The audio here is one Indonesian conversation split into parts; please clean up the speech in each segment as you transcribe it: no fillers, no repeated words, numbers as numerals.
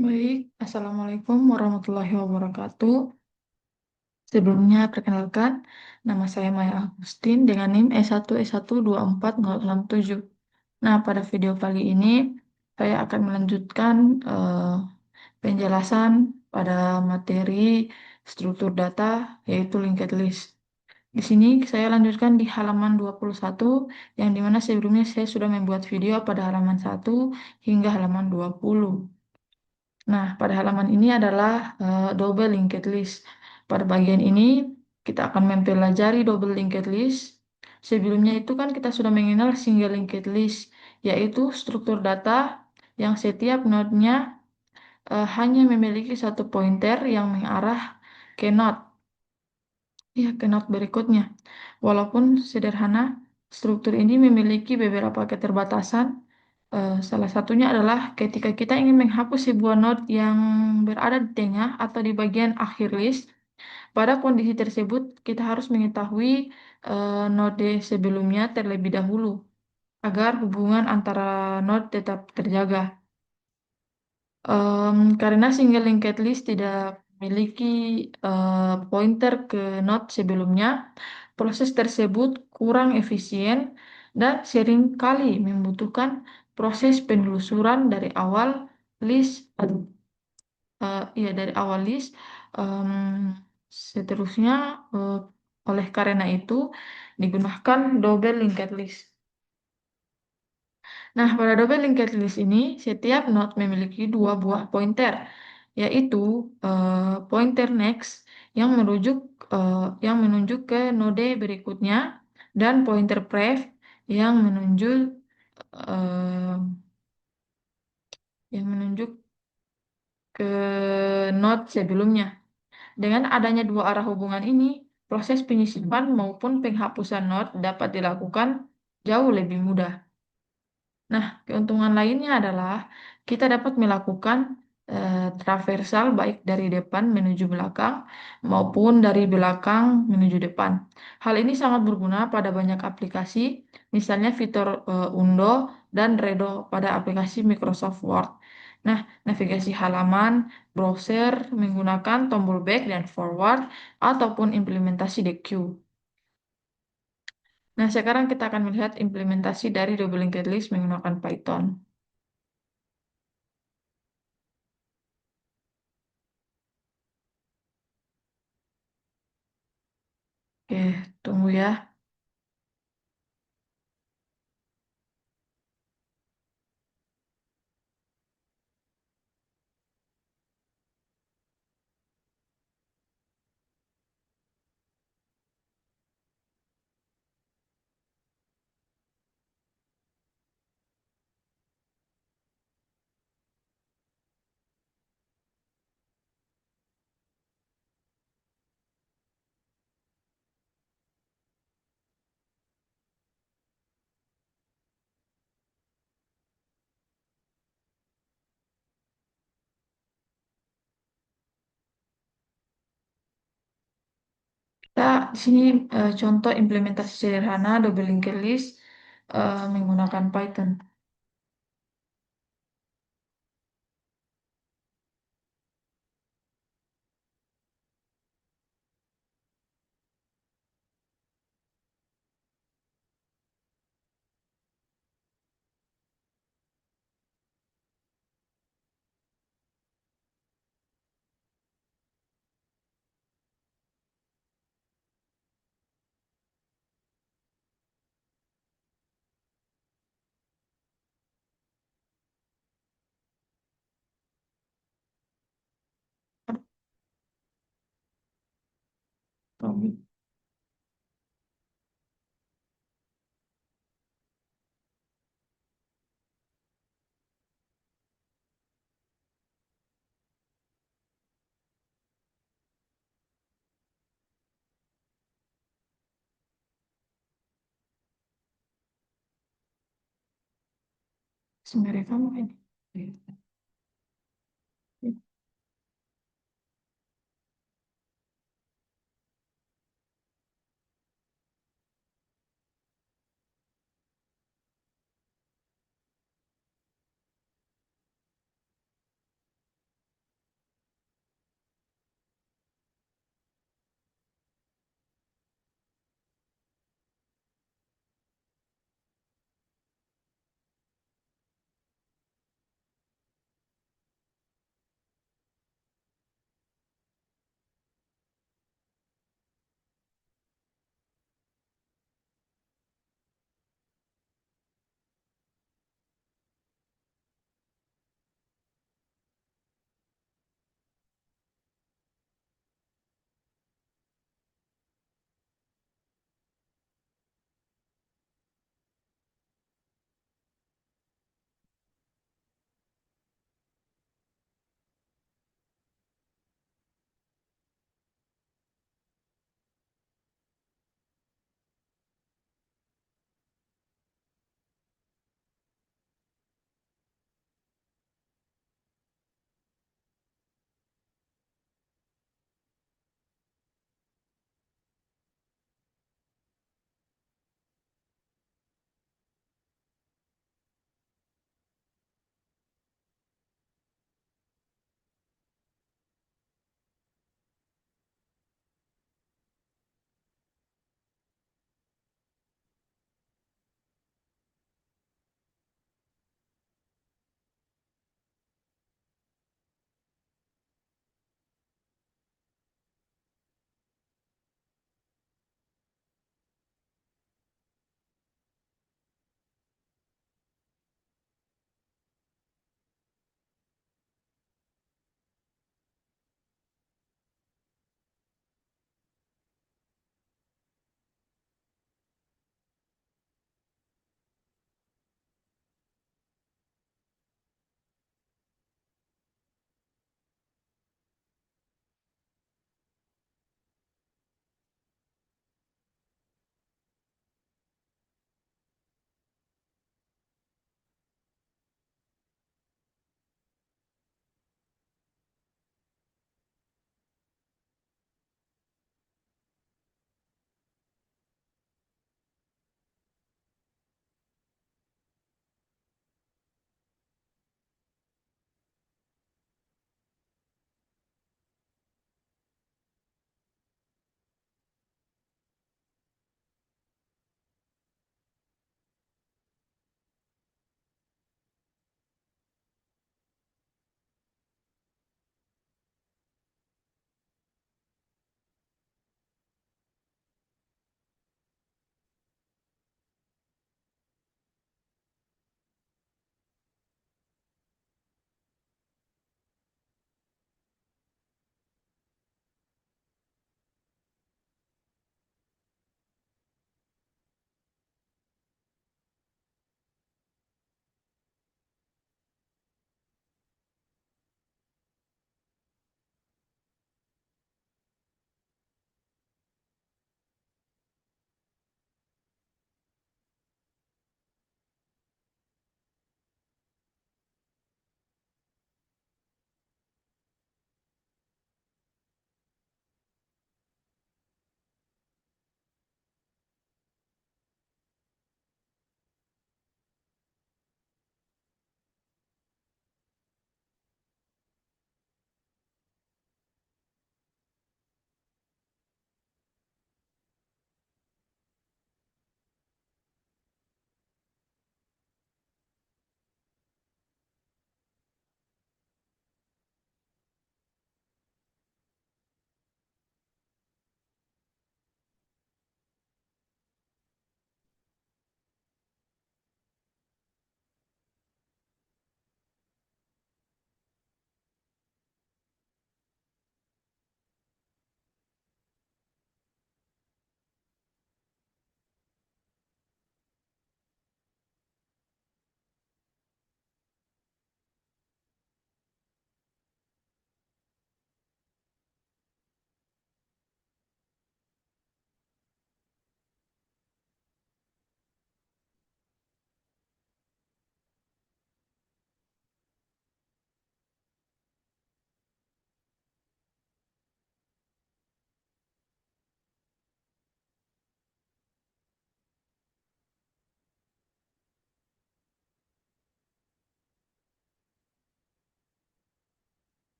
Baik, Assalamualaikum warahmatullahi wabarakatuh. Sebelumnya, perkenalkan, nama saya Maya Agustin dengan NIM S1S1240067. Nah, pada video kali ini, saya akan melanjutkan penjelasan pada materi struktur data, yaitu linked list. Di sini saya lanjutkan di halaman 21, yang dimana sebelumnya saya sudah membuat video pada halaman 1 hingga halaman 20. Nah, pada halaman ini adalah double linked list. Pada bagian ini kita akan mempelajari double linked list. Sebelumnya itu kan kita sudah mengenal single linked list, yaitu struktur data yang setiap node-nya hanya memiliki satu pointer yang mengarah ke node, ya, ke node berikutnya. Walaupun sederhana, struktur ini memiliki beberapa keterbatasan. Salah satunya adalah ketika kita ingin menghapus sebuah node yang berada di tengah atau di bagian akhir list, pada kondisi tersebut kita harus mengetahui node sebelumnya terlebih dahulu agar hubungan antara node tetap terjaga. Karena single linked list tidak memiliki pointer ke node sebelumnya, proses tersebut kurang efisien dan seringkali membutuhkan proses penelusuran dari awal list, dari awal list. em, Seterusnya, eh, oleh karena itu digunakan double linked list. Nah, pada double linked list ini, setiap node memiliki dua buah pointer, yaitu pointer next yang yang menunjuk ke node berikutnya, dan pointer prev yang eh, menunjuk ke node sebelumnya. Dengan adanya dua arah hubungan ini, proses penyisipan maupun penghapusan node dapat dilakukan jauh lebih mudah. Nah, keuntungan lainnya adalah kita dapat melakukan traversal baik dari depan menuju belakang maupun dari belakang menuju depan. Hal ini sangat berguna pada banyak aplikasi, misalnya fitur Undo dan Redo pada aplikasi Microsoft Word. Nah, navigasi halaman, browser menggunakan tombol back dan forward ataupun implementasi the queue. Nah, sekarang kita akan melihat implementasi dari double linked list menggunakan Python. Oke, tunggu ya. Kita di sini contoh implementasi sederhana double linked list menggunakan Python. Sebenarnya kamu ini.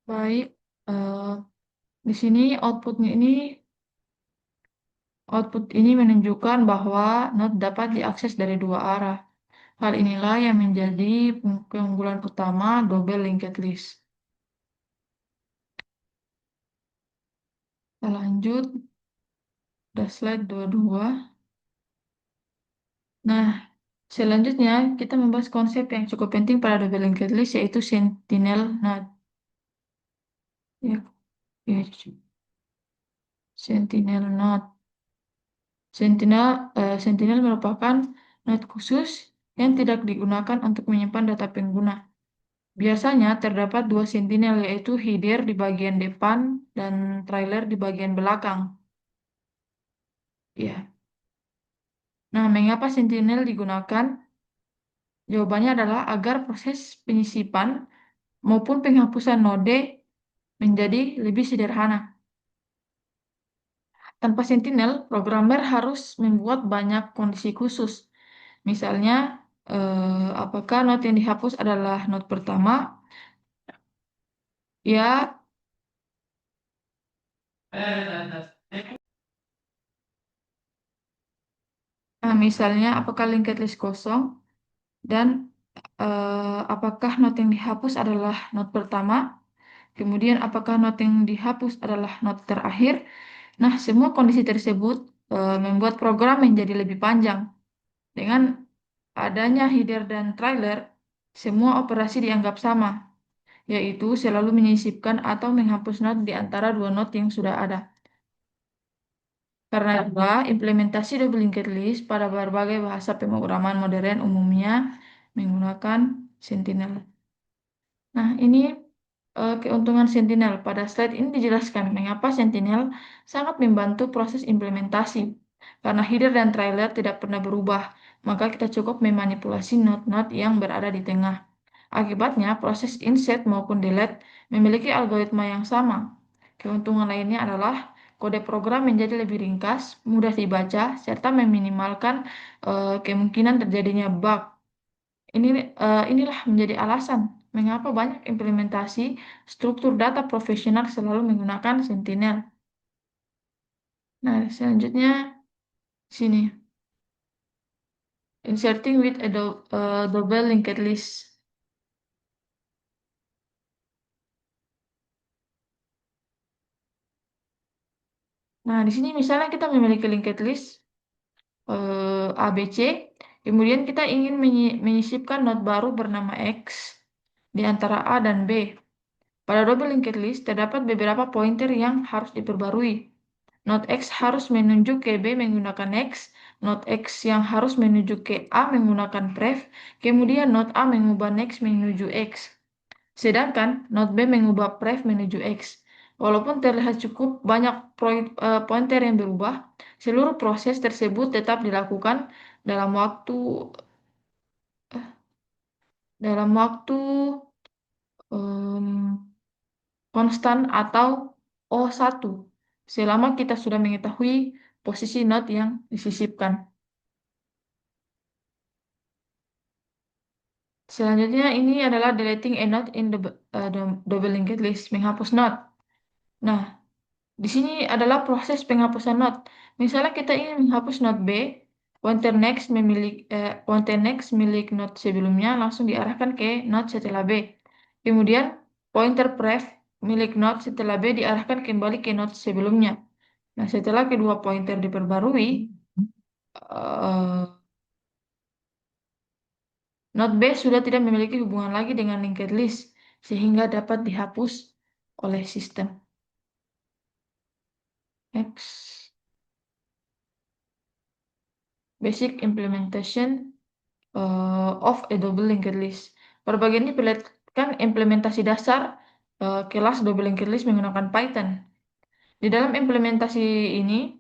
Baik, eh, di sini output ini menunjukkan bahwa not dapat diakses dari dua arah. Hal inilah yang menjadi keunggulan utama double linked list. Kita lanjut, ke slide 22. Nah, selanjutnya kita membahas konsep yang cukup penting pada double linked list yaitu sentinel node. Ya, ya, sentinel node. Sentinel merupakan node khusus yang tidak digunakan untuk menyimpan data pengguna. Biasanya terdapat dua sentinel, yaitu header di bagian depan dan trailer di bagian belakang. Ya. Nah, mengapa sentinel digunakan? Jawabannya adalah agar proses penyisipan maupun penghapusan node menjadi lebih sederhana. Tanpa sentinel, programmer harus membuat banyak kondisi khusus. Misalnya, apakah node yang dihapus adalah node pertama? Ya, misalnya apakah linked list kosong dan apakah node yang dihapus adalah node pertama? Kemudian apakah node yang dihapus adalah node terakhir? Nah, semua kondisi tersebut membuat program menjadi lebih panjang. Dengan adanya header dan trailer, semua operasi dianggap sama, yaitu selalu menyisipkan atau menghapus node di antara dua node yang sudah ada. Karena itulah, implementasi double linked list pada berbagai bahasa pemrograman modern umumnya menggunakan Sentinel. Nah, ini keuntungan Sentinel. Pada slide ini dijelaskan mengapa Sentinel sangat membantu proses implementasi. Karena header dan trailer tidak pernah berubah, maka kita cukup memanipulasi node-node yang berada di tengah. Akibatnya, proses insert maupun delete memiliki algoritma yang sama. Keuntungan lainnya adalah kode program menjadi lebih ringkas, mudah dibaca, serta meminimalkan kemungkinan terjadinya bug. Inilah menjadi alasan mengapa banyak implementasi struktur data profesional selalu menggunakan Sentinel. Nah, selanjutnya sini, inserting with a double linked list. Nah, di sini misalnya kita memiliki linked list ABC, kemudian kita ingin menyisipkan node baru bernama X di antara A dan B. Pada double linked list terdapat beberapa pointer yang harus diperbarui. Node X harus menuju ke B menggunakan X, node X yang harus menuju ke A menggunakan pref, kemudian node A mengubah next menuju X. Sedangkan node B mengubah pref menuju X. Walaupun terlihat cukup banyak pointer yang berubah, seluruh proses tersebut tetap dilakukan dalam waktu dalam waktu em, konstan atau O1 selama kita sudah mengetahui posisi node yang disisipkan. Selanjutnya ini adalah deleting a node in the double linked list, menghapus node. Nah, di sini adalah proses penghapusan node. Misalnya kita ingin menghapus node B, pointer next milik node sebelumnya langsung diarahkan ke node setelah B. Kemudian pointer pref milik node setelah B diarahkan kembali ke node sebelumnya. Nah, setelah kedua pointer diperbarui, eh, node B sudah tidak memiliki hubungan lagi dengan linked list, sehingga dapat dihapus oleh sistem. Next. Basic implementation of a double linked list. Pada bagian ini perlihatkan implementasi dasar kelas double linked list menggunakan Python. Di dalam implementasi ini,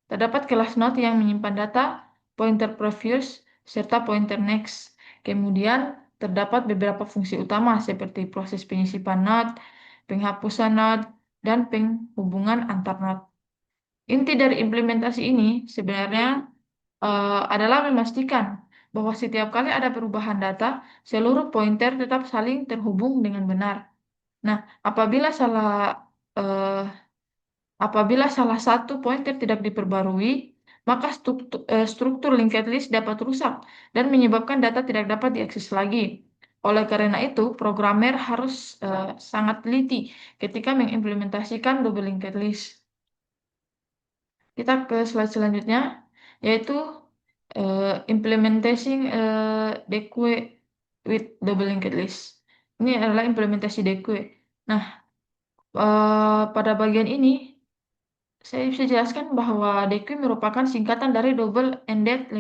terdapat kelas node yang menyimpan data, pointer previous, serta pointer next. Kemudian, terdapat beberapa fungsi utama seperti proses penyisipan node, penghapusan node, dan penghubungan antar node. Inti dari implementasi ini sebenarnya adalah memastikan bahwa setiap kali ada perubahan data, seluruh pointer tetap saling terhubung dengan benar. Nah, apabila salah eh, apabila salah satu pointer tidak diperbarui, maka struktur linked list dapat rusak dan menyebabkan data tidak dapat diakses lagi. Oleh karena itu, programmer harus sangat teliti ketika mengimplementasikan double linked list. Kita ke slide selanjutnya, yaitu implementing Deque with double linked list. Ini adalah implementasi Deque. Nah, pada bagian ini saya bisa jelaskan bahwa DQ merupakan singkatan dari double ended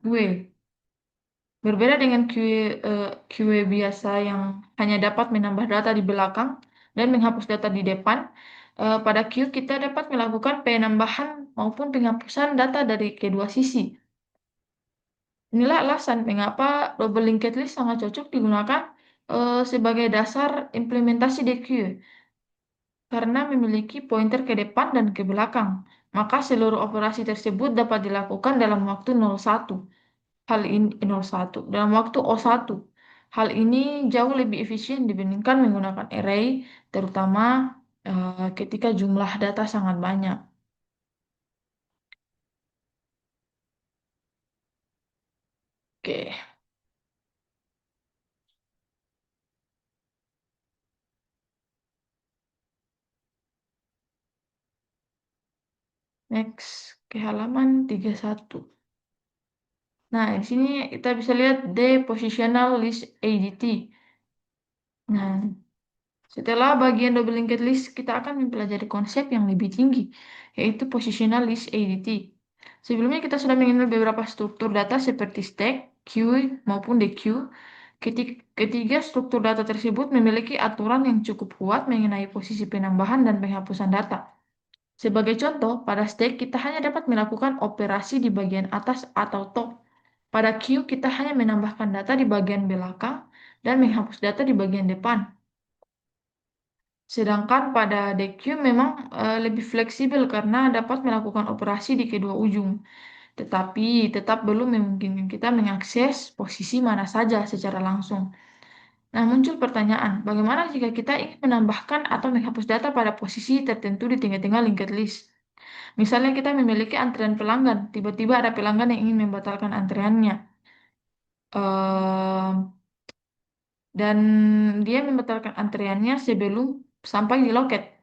queue. Berbeda dengan queue biasa yang hanya dapat menambah data di belakang dan menghapus data di depan, pada queue kita dapat melakukan penambahan maupun penghapusan data dari kedua sisi. Inilah alasan mengapa double linked list sangat cocok digunakan sebagai dasar implementasi DQ. Karena memiliki pointer ke depan dan ke belakang, maka seluruh operasi tersebut dapat dilakukan dalam waktu 01. Hal ini 01 dalam waktu O1. Hal ini jauh lebih efisien dibandingkan menggunakan array, terutama ketika jumlah data sangat banyak. Oke, next ke halaman 31. Nah, di sini kita bisa lihat the positional list ADT. Nah, setelah bagian double linked list, kita akan mempelajari konsep yang lebih tinggi, yaitu positional list ADT. Sebelumnya kita sudah mengenal beberapa struktur data seperti stack, queue, maupun dequeue. Ketiga struktur data tersebut memiliki aturan yang cukup kuat mengenai posisi penambahan dan penghapusan data. Sebagai contoh, pada stack kita hanya dapat melakukan operasi di bagian atas atau top. Pada queue kita hanya menambahkan data di bagian belakang dan menghapus data di bagian depan. Sedangkan pada DQ memang lebih fleksibel karena dapat melakukan operasi di kedua ujung, tetapi tetap belum memungkinkan kita mengakses posisi mana saja secara langsung. Nah, muncul pertanyaan, bagaimana jika kita ingin menambahkan atau menghapus data pada posisi tertentu di tengah-tengah linked list? Misalnya kita memiliki antrian pelanggan, tiba-tiba ada pelanggan yang ingin membatalkan antriannya. Ehm, dan dia membatalkan antriannya sebelum sampai di loket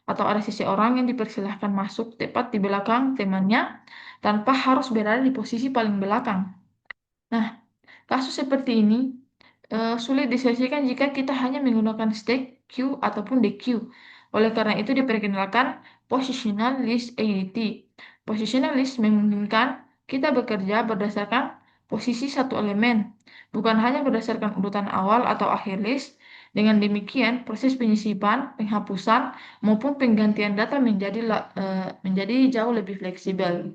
atau ada seseorang yang dipersilahkan masuk tepat di belakang temannya tanpa harus berada di posisi paling belakang. Nah, kasus seperti ini sulit diselesaikan jika kita hanya menggunakan stack, queue, ataupun dequeue. Oleh karena itu diperkenalkan positional list ADT. Positional list memungkinkan kita bekerja berdasarkan posisi satu elemen, bukan hanya berdasarkan urutan awal atau akhir list. Dengan demikian, proses penyisipan, penghapusan, maupun penggantian data menjadi jauh lebih fleksibel.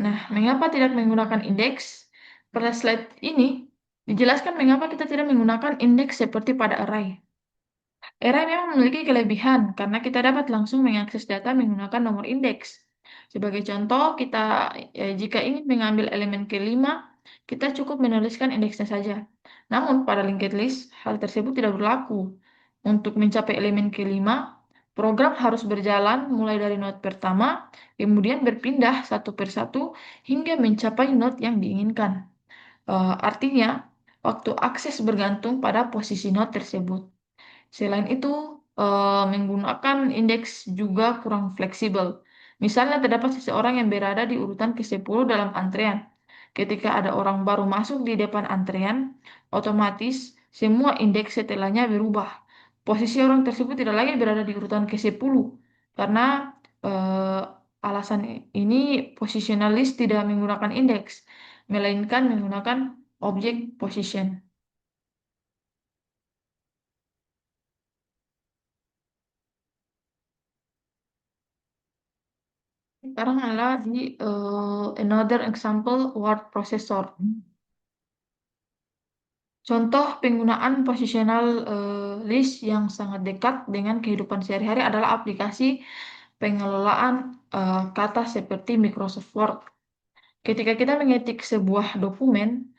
Nah, mengapa tidak menggunakan indeks? Pada slide ini dijelaskan mengapa kita tidak menggunakan indeks seperti pada array. Array memang memiliki kelebihan karena kita dapat langsung mengakses data menggunakan nomor indeks. Sebagai contoh, jika ingin mengambil elemen kelima, kita cukup menuliskan indeksnya saja. Namun pada linked list, hal tersebut tidak berlaku. Untuk mencapai elemen kelima, program harus berjalan mulai dari node pertama, kemudian berpindah satu persatu hingga mencapai node yang diinginkan. Artinya, waktu akses bergantung pada posisi node tersebut. Selain itu, menggunakan indeks juga kurang fleksibel. Misalnya terdapat seseorang yang berada di urutan ke-10 dalam antrean. Ketika ada orang baru masuk di depan antrean, otomatis semua indeks setelahnya berubah. Posisi orang tersebut tidak lagi berada di urutan ke-10 karena eh, alasan ini positionalist tidak menggunakan indeks, melainkan menggunakan objek position. Sekarang adalah di another example word processor. Contoh penggunaan positional list yang sangat dekat dengan kehidupan sehari-hari adalah aplikasi pengelolaan kata seperti Microsoft Word. Ketika kita mengetik sebuah dokumen,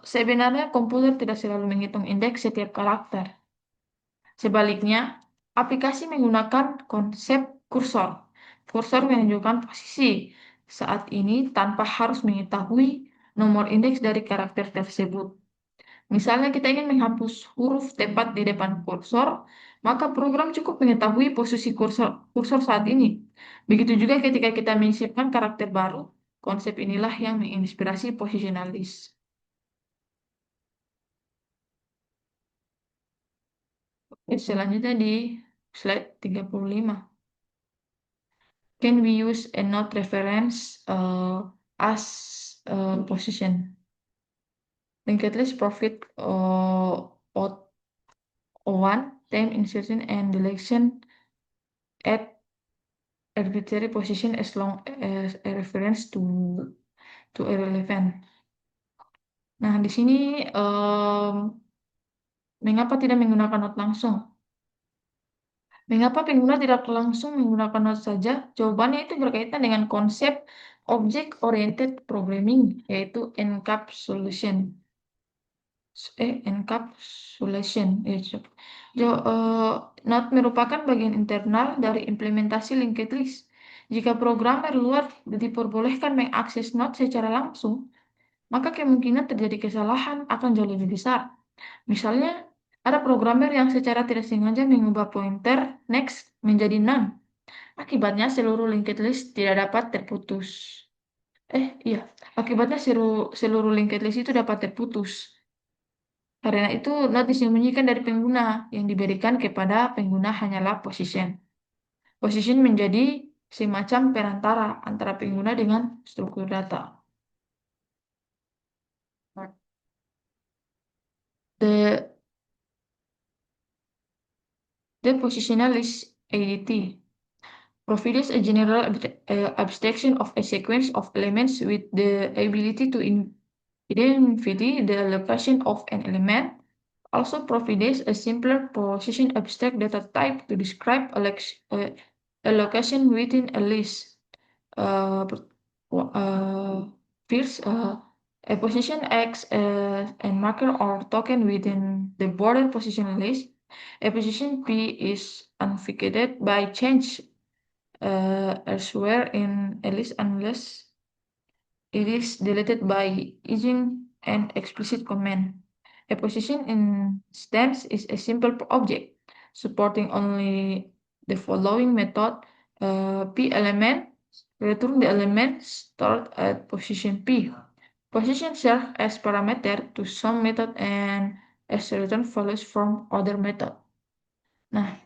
sebenarnya komputer tidak selalu menghitung indeks setiap karakter. Sebaliknya, aplikasi menggunakan konsep kursor. Kursor menunjukkan posisi saat ini tanpa harus mengetahui nomor indeks dari karakter tersebut. Misalnya kita ingin menghapus huruf tepat di depan kursor, maka program cukup mengetahui posisi kursor saat ini. Begitu juga ketika kita menyiapkan karakter baru, konsep inilah yang menginspirasi positionalist. Oke, selanjutnya di slide 35. Can we use a node reference as position? Linked list profit O1, time insertion and deletion at arbitrary position as long as a reference to a relevant. Nah, di sini mengapa tidak menggunakan not langsung? Mengapa pengguna tidak langsung menggunakan not saja? Jawabannya itu berkaitan dengan konsep Object Oriented Programming, yaitu encapsulation. Encapsulation. Not merupakan bagian internal dari implementasi linked list. Jika programmer luar diperbolehkan mengakses not secara langsung, maka kemungkinan terjadi kesalahan akan jauh lebih besar. Misalnya, ada programmer yang secara tidak sengaja mengubah pointer next menjadi none. Akibatnya seluruh linked list tidak dapat terputus. Iya, akibatnya seluruh linked list itu dapat terputus. Karena itu, not disembunyikan dari pengguna yang diberikan kepada pengguna hanyalah position. Position menjadi semacam perantara antara pengguna dengan struktur data. The the positionalist ADT provides a general abstraction of a sequence of elements with the ability to identify the location of an element. Also provides a simpler position abstract data type to describe a location within a list. Uh, First, a position acts as a marker or token within the border position list. A position P is unvacated by change elsewhere in a list unless it is deleted by using an explicit command. A position instance is a simple object supporting only the following method: p element, return the element stored at position p. Position serves as parameter to some method and as return values from other method. Nah,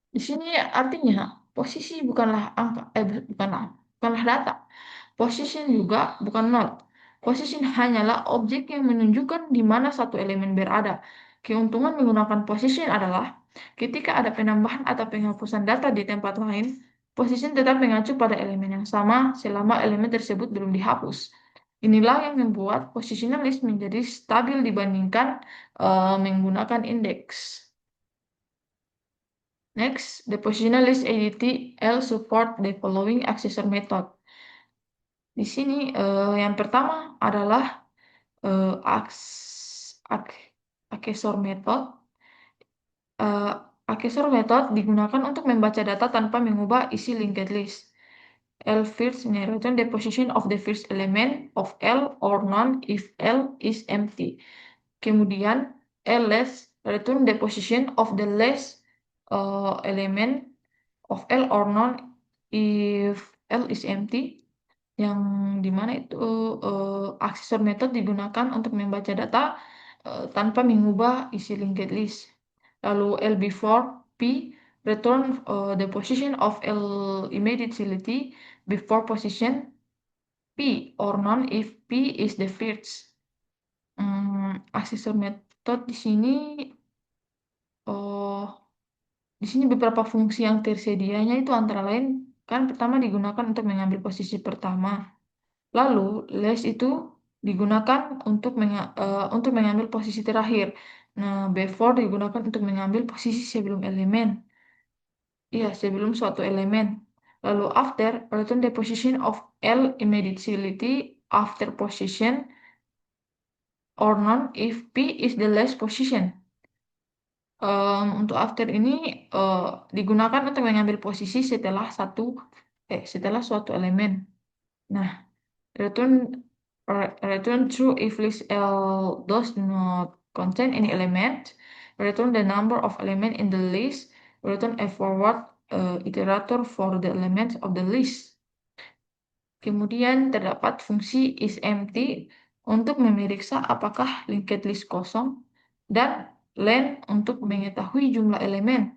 di sini artinya posisi bukanlah angka, bukanlah data. Position juga bukan node. Position hanyalah objek yang menunjukkan di mana satu elemen berada. Keuntungan menggunakan position adalah ketika ada penambahan atau penghapusan data di tempat lain, position tetap mengacu pada elemen yang sama selama elemen tersebut belum dihapus. Inilah yang membuat positionalist menjadi stabil dibandingkan menggunakan indeks. Next, the positionalist ADT-L support the following accessor method. Di sini yang pertama adalah accessor method. Accessor method digunakan untuk membaca data tanpa mengubah isi linked list. L first return the position of the first element of L or none if L is empty. Kemudian L less return the position of the last element of L or none if L is empty, yang dimana itu accessor method digunakan untuk membaca data tanpa mengubah isi linked list. Lalu L before P return the position of L immediately before position P or none if P is the first. Accessor method di sini beberapa fungsi yang tersedianya itu antara lain kan pertama digunakan untuk mengambil posisi pertama. Lalu less itu digunakan untuk mengambil posisi terakhir. Nah, before digunakan untuk mengambil posisi sebelum elemen. Iya, sebelum suatu elemen. Lalu after return the position of L immediately after position or none if P is the last position. Untuk after ini digunakan untuk mengambil posisi setelah suatu elemen. Nah, return return true if list L does not contain any element. Return the number of element in the list. Return a forward iterator for the elements of the list. Kemudian terdapat fungsi isEmpty untuk memeriksa apakah linked list kosong dan len untuk mengetahui jumlah elemen.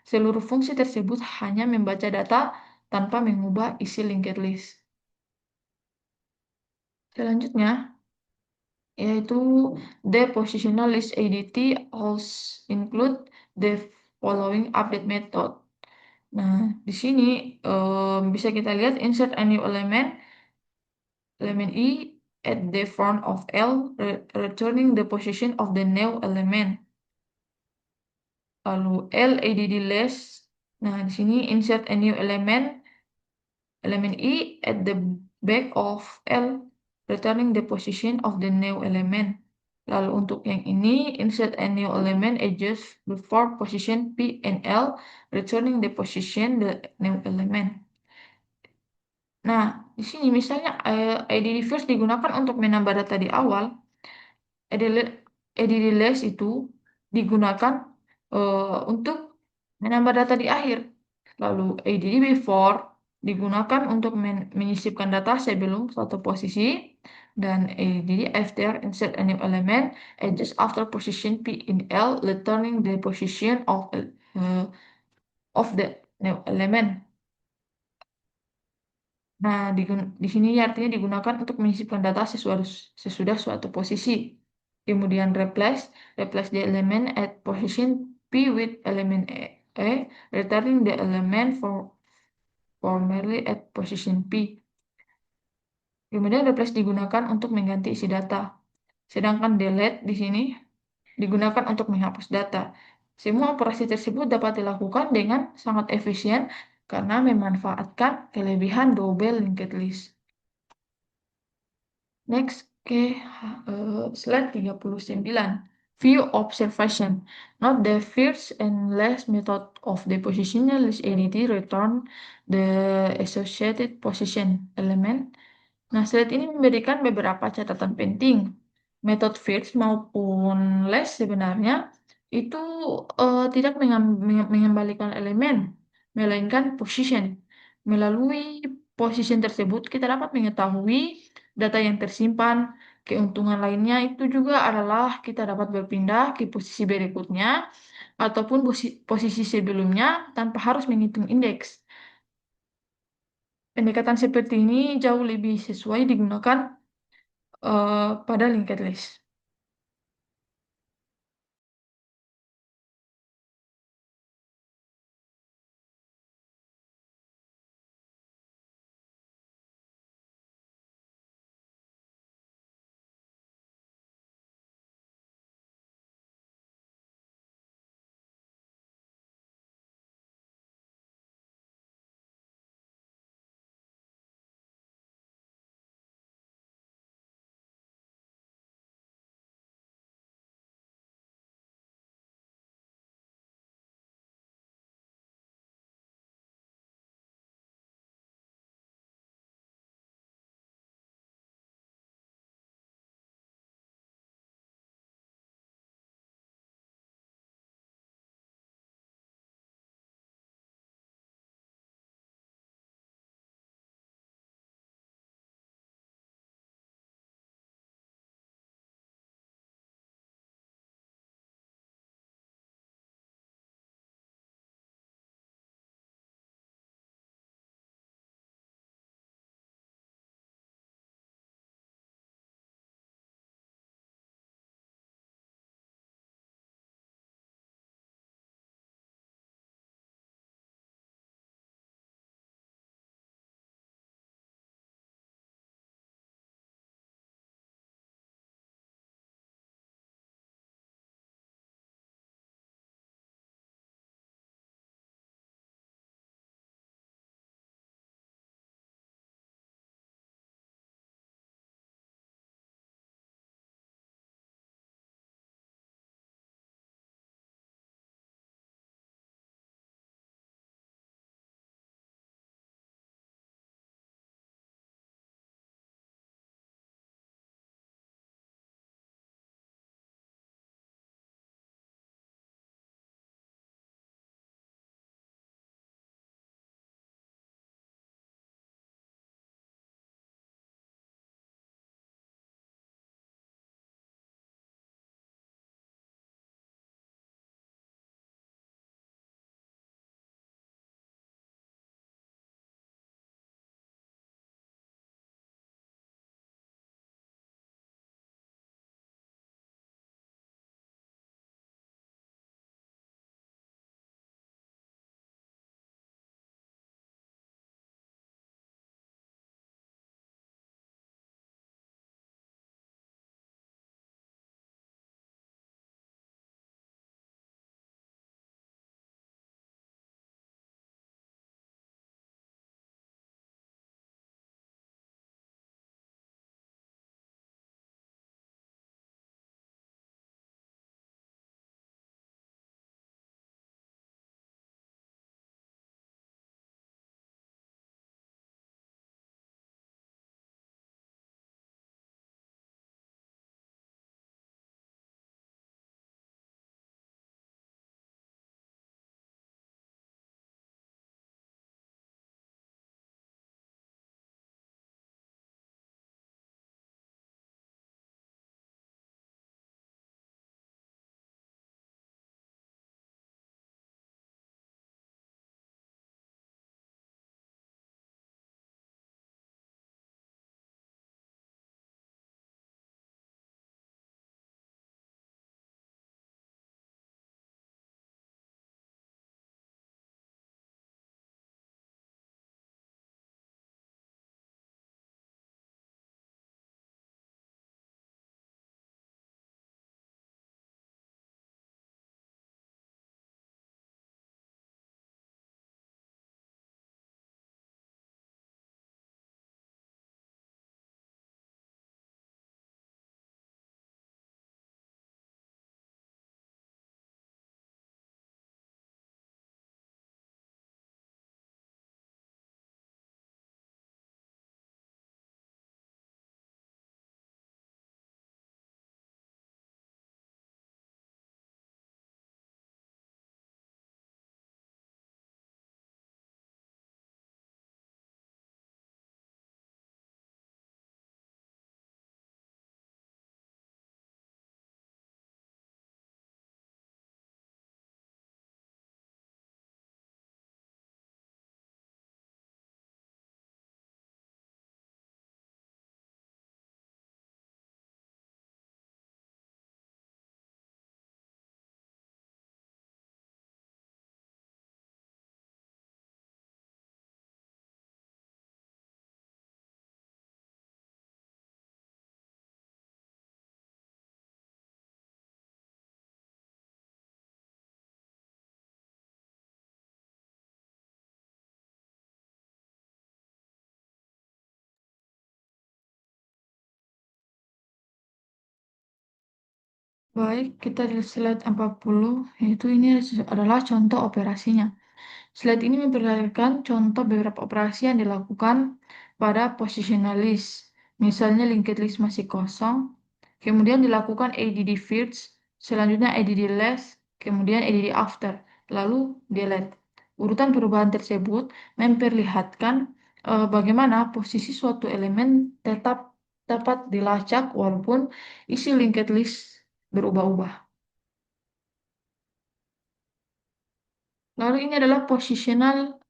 Seluruh fungsi tersebut hanya membaca data tanpa mengubah isi linked list. Selanjutnya, yaitu the positional list ADT also include the following update method. Nah, di sini bisa kita lihat insert a new element E at the front of L, returning the position of the new element. Lalu L add less. Nah, di sini insert a new element E at the back of L, returning the position of the new element. Lalu untuk yang ini, insert a new element edges before position P and L, returning the position the new element. Nah, di sini misalnya id first digunakan untuk menambah data di awal, id last itu digunakan untuk menambah data di akhir. Lalu id before digunakan untuk menyisipkan data sebelum suatu posisi, dan id after insert a new element just after position P in L, returning the position of the new element. Nah, di sini artinya digunakan untuk menyisipkan data sesudah suatu posisi. Kemudian replace the element at position P with element E, returning the element formerly at position P. Kemudian replace digunakan untuk mengganti isi data. Sedangkan delete di sini digunakan untuk menghapus data. Semua operasi tersebut dapat dilakukan dengan sangat efisien karena memanfaatkan kelebihan double linked list. Next ke slide 39. View observation. Note the first and last method of the positional list ADT return the associated position element. Nah, slide ini memberikan beberapa catatan penting. Metode first maupun last sebenarnya itu tidak mengembalikan elemen, melainkan position. Melalui position tersebut, kita dapat mengetahui data yang tersimpan. Keuntungan lainnya itu juga adalah kita dapat berpindah ke posisi berikutnya ataupun posisi sebelumnya tanpa harus menghitung indeks. Pendekatan seperti ini jauh lebih sesuai digunakan pada linked list. Baik, kita di slide 40, yaitu ini adalah contoh operasinya. Slide ini memperlihatkan contoh beberapa operasi yang dilakukan pada positional list. Misalnya linked list masih kosong, kemudian dilakukan add fields, selanjutnya add less, kemudian add after, lalu delete. Urutan perubahan tersebut memperlihatkan bagaimana posisi suatu elemen tetap dapat dilacak walaupun isi linked list berubah-ubah. Lalu ini adalah positional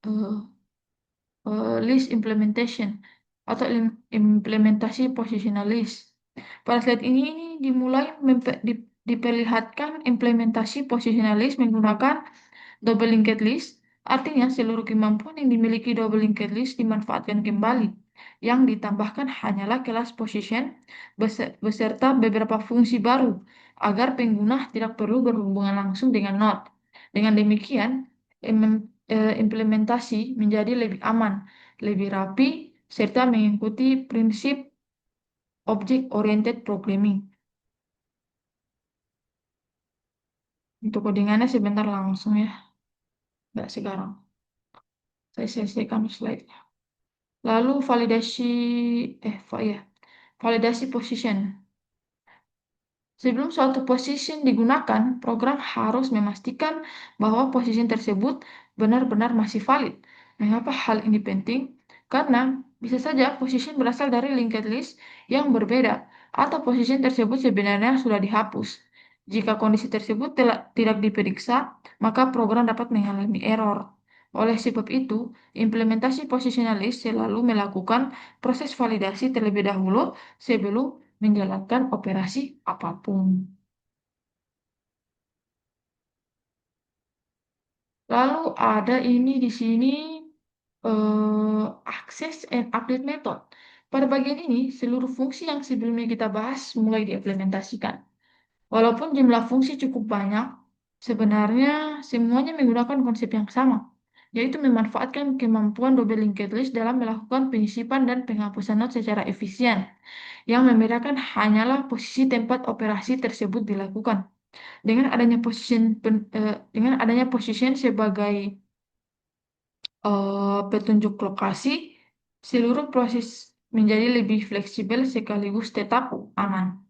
eh, list implementation atau implementasi positional list. Pada slide ini dimulai diperlihatkan implementasi positional list menggunakan double linked list. Artinya seluruh kemampuan yang dimiliki double linked list dimanfaatkan kembali. Yang ditambahkan hanyalah kelas position beserta beberapa fungsi baru agar pengguna tidak perlu berhubungan langsung dengan node. Dengan demikian, implementasi menjadi lebih aman, lebih rapi, serta mengikuti prinsip object-oriented programming. Untuk codingannya sebentar langsung ya, nggak sekarang. Saya selesaikan slide. Lalu ya, validasi position. Sebelum suatu position digunakan, program harus memastikan bahwa position tersebut benar-benar masih valid. Mengapa hal ini penting? Karena bisa saja position berasal dari linked list yang berbeda, atau position tersebut sebenarnya sudah dihapus. Jika kondisi tersebut tidak diperiksa, maka program dapat mengalami error. Oleh sebab itu, implementasi positional list selalu melakukan proses validasi terlebih dahulu sebelum menjalankan operasi apapun. Lalu ada ini di sini access and update method. Pada bagian ini, seluruh fungsi yang sebelumnya kita bahas mulai diimplementasikan. Walaupun jumlah fungsi cukup banyak, sebenarnya semuanya menggunakan konsep yang sama, yaitu memanfaatkan kemampuan double linked list dalam melakukan penyisipan dan penghapusan node secara efisien. Yang membedakan hanyalah posisi tempat operasi tersebut dilakukan. Dengan adanya position sebagai petunjuk lokasi, seluruh proses menjadi lebih fleksibel sekaligus tetap aman.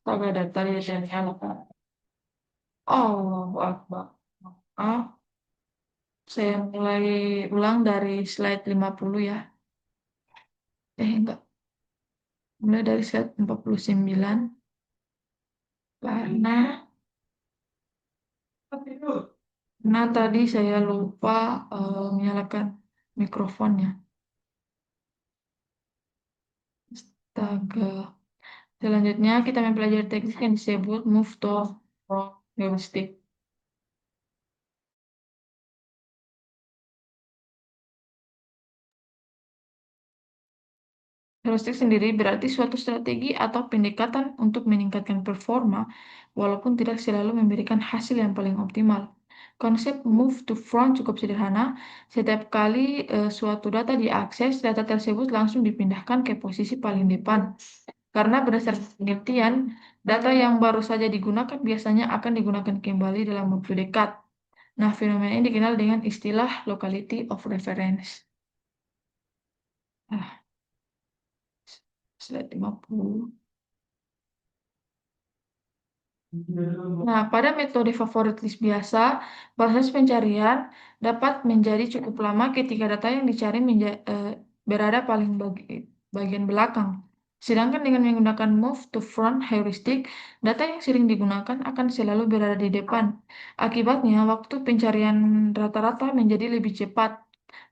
Astaga, dari tadi saya nyalakan. Oh, Akbar. Ah, saya mulai ulang dari slide 50 ya. Enggak. Mulai dari slide 49. Karena, karena tadi saya lupa menyalakan mikrofonnya. Astaga. Selanjutnya kita mempelajari teknik yang disebut move to front heuristic. Heuristik sendiri berarti suatu strategi atau pendekatan untuk meningkatkan performa, walaupun tidak selalu memberikan hasil yang paling optimal. Konsep move to front cukup sederhana. Setiap kali suatu data diakses, data tersebut langsung dipindahkan ke posisi paling depan. Karena berdasarkan penelitian, data yang baru saja digunakan biasanya akan digunakan kembali dalam waktu dekat. Nah, fenomena ini dikenal dengan istilah locality of reference. Ah, slide 50. Nah, pada metode favorit list biasa, proses pencarian dapat menjadi cukup lama ketika data yang dicari berada paling bagian belakang. Sedangkan dengan menggunakan move to front heuristic, data yang sering digunakan akan selalu berada di depan. Akibatnya, waktu pencarian rata-rata menjadi lebih cepat.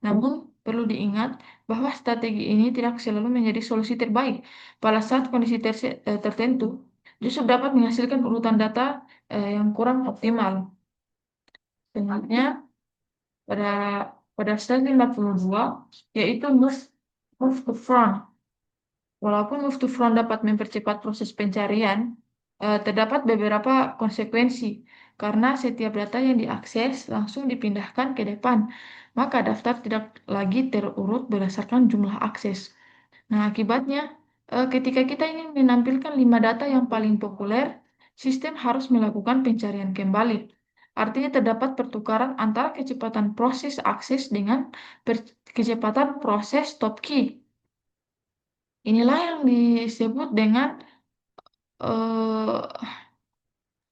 Namun, perlu diingat bahwa strategi ini tidak selalu menjadi solusi terbaik. Pada saat kondisi tertentu, justru dapat menghasilkan urutan data yang kurang optimal. Selanjutnya, pada pada slide 52, yaitu move to front. Walaupun move to front dapat mempercepat proses pencarian, terdapat beberapa konsekuensi karena setiap data yang diakses langsung dipindahkan ke depan, maka daftar tidak lagi terurut berdasarkan jumlah akses. Nah, akibatnya, ketika kita ingin menampilkan 5 data yang paling populer, sistem harus melakukan pencarian kembali. Artinya terdapat pertukaran antara kecepatan proses akses dengan kecepatan proses stop key. Inilah yang disebut dengan eh,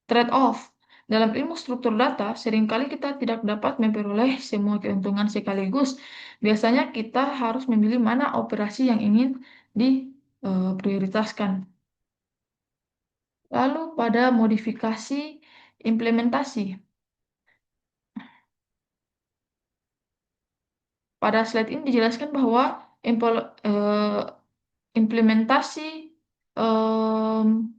trade-off. Dalam ilmu struktur data, seringkali kita tidak dapat memperoleh semua keuntungan sekaligus. Biasanya kita harus memilih mana operasi yang ingin diprioritaskan. Lalu pada modifikasi implementasi. Pada slide ini dijelaskan bahwa implementasi em,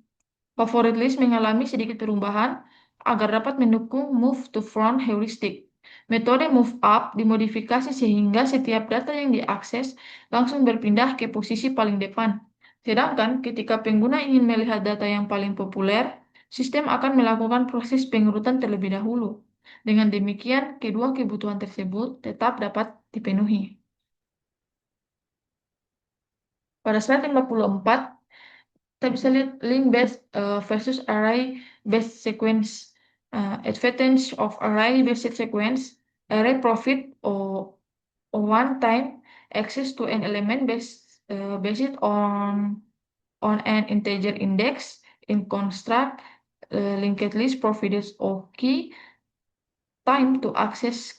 favorit list mengalami sedikit perubahan agar dapat mendukung move to front heuristic. Metode move up dimodifikasi sehingga setiap data yang diakses langsung berpindah ke posisi paling depan. Sedangkan ketika pengguna ingin melihat data yang paling populer, sistem akan melakukan proses pengurutan terlebih dahulu. Dengan demikian, kedua kebutuhan tersebut tetap dapat dipenuhi. Pada slide 54, kita bisa lihat link based versus array based sequence. Advantage of array based sequence, array profit or one time access to an element based on an integer index in construct linked list provides of key time to access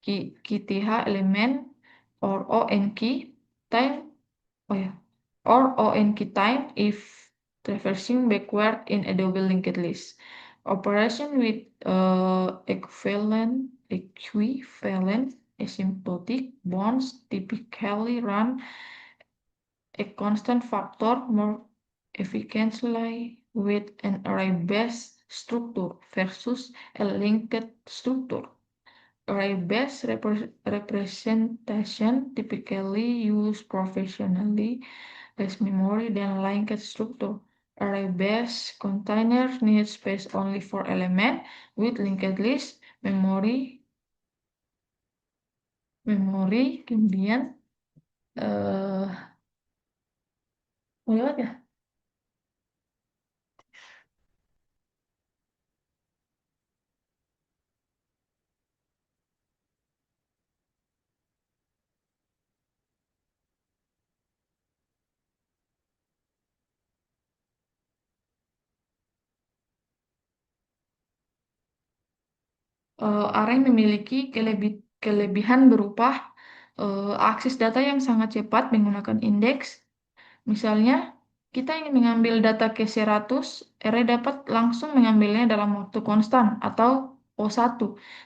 kth element or on key time. Oh ya. Or on key time if traversing backward in a double linked list. Operation with equivalent asymptotic bonds typically run a constant factor more efficiently with an array-based structure versus a linked structure. Array-based representation typically use professionally less memory than linked structure. Array-based container needs space only for element with linked list memori kemudian mau lewat ya. Array memiliki kelebihan berupa akses data yang sangat cepat menggunakan indeks. Misalnya, kita ingin mengambil data ke 100, array dapat langsung mengambilnya dalam waktu konstan atau O1.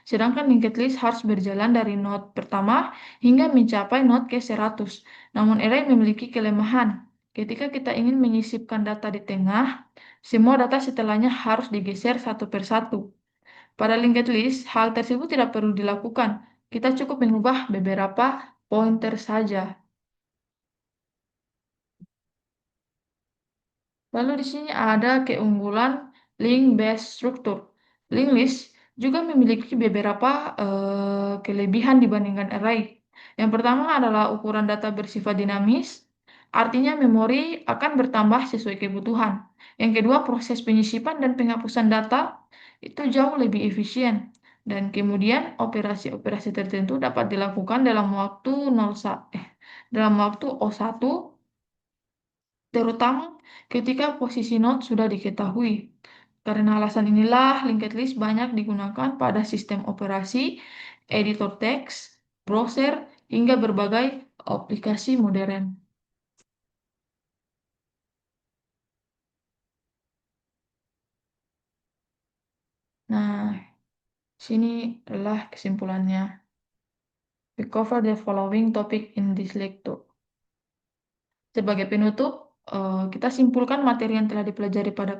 Sedangkan linked list harus berjalan dari node pertama hingga mencapai node ke 100. Namun array memiliki kelemahan. Ketika kita ingin menyisipkan data di tengah, semua data setelahnya harus digeser satu persatu. Pada linked list, hal tersebut tidak perlu dilakukan. Kita cukup mengubah beberapa pointer saja. Lalu di sini ada keunggulan link based structure. Link list juga memiliki beberapa kelebihan dibandingkan array. Yang pertama adalah ukuran data bersifat dinamis, artinya memori akan bertambah sesuai kebutuhan. Yang kedua, proses penyisipan dan penghapusan data itu jauh lebih efisien. Dan kemudian operasi-operasi tertentu dapat dilakukan dalam waktu 0, dalam waktu O1, terutama ketika posisi node sudah diketahui. Karena alasan inilah linked list banyak digunakan pada sistem operasi, editor teks, browser, hingga berbagai aplikasi modern. Nah, sini adalah kesimpulannya. We cover the following topic in this lecture. Sebagai penutup, kita simpulkan materi yang telah dipelajari pada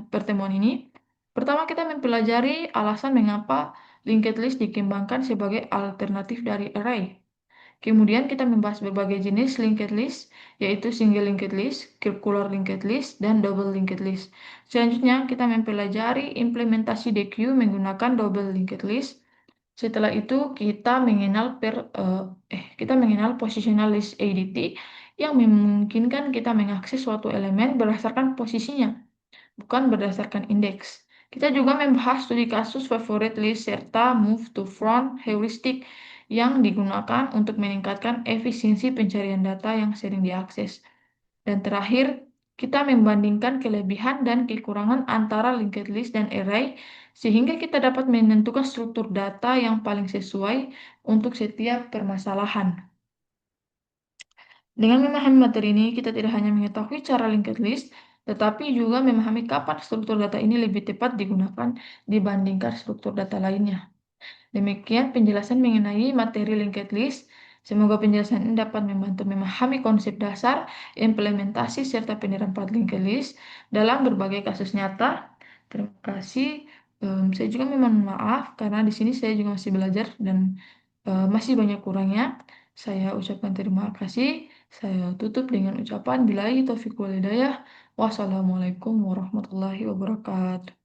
pertemuan ini. Pertama, kita mempelajari alasan mengapa linked list dikembangkan sebagai alternatif dari array. Kemudian kita membahas berbagai jenis linked list, yaitu single linked list, circular linked list, dan double linked list. Selanjutnya, kita mempelajari implementasi DQ menggunakan double linked list. Setelah itu kita mengenal positional list ADT yang memungkinkan kita mengakses suatu elemen berdasarkan posisinya, bukan berdasarkan indeks. Kita juga membahas studi kasus favorite list serta move to front heuristic yang digunakan untuk meningkatkan efisiensi pencarian data yang sering diakses. Dan terakhir, kita membandingkan kelebihan dan kekurangan antara linked list dan array sehingga kita dapat menentukan struktur data yang paling sesuai untuk setiap permasalahan. Dengan memahami materi ini, kita tidak hanya mengetahui cara linked list, tetapi juga memahami kapan struktur data ini lebih tepat digunakan dibandingkan struktur data lainnya. Demikian penjelasan mengenai materi linked list. Semoga penjelasan ini dapat membantu memahami konsep dasar, implementasi, serta penerapan linked list dalam berbagai kasus nyata. Terima kasih. Saya juga memohon maaf karena di sini saya juga masih belajar dan masih banyak kurangnya. Saya ucapkan terima kasih. Saya tutup dengan ucapan billahi taufiq wal hidayah. Wassalamualaikum warahmatullahi wabarakatuh.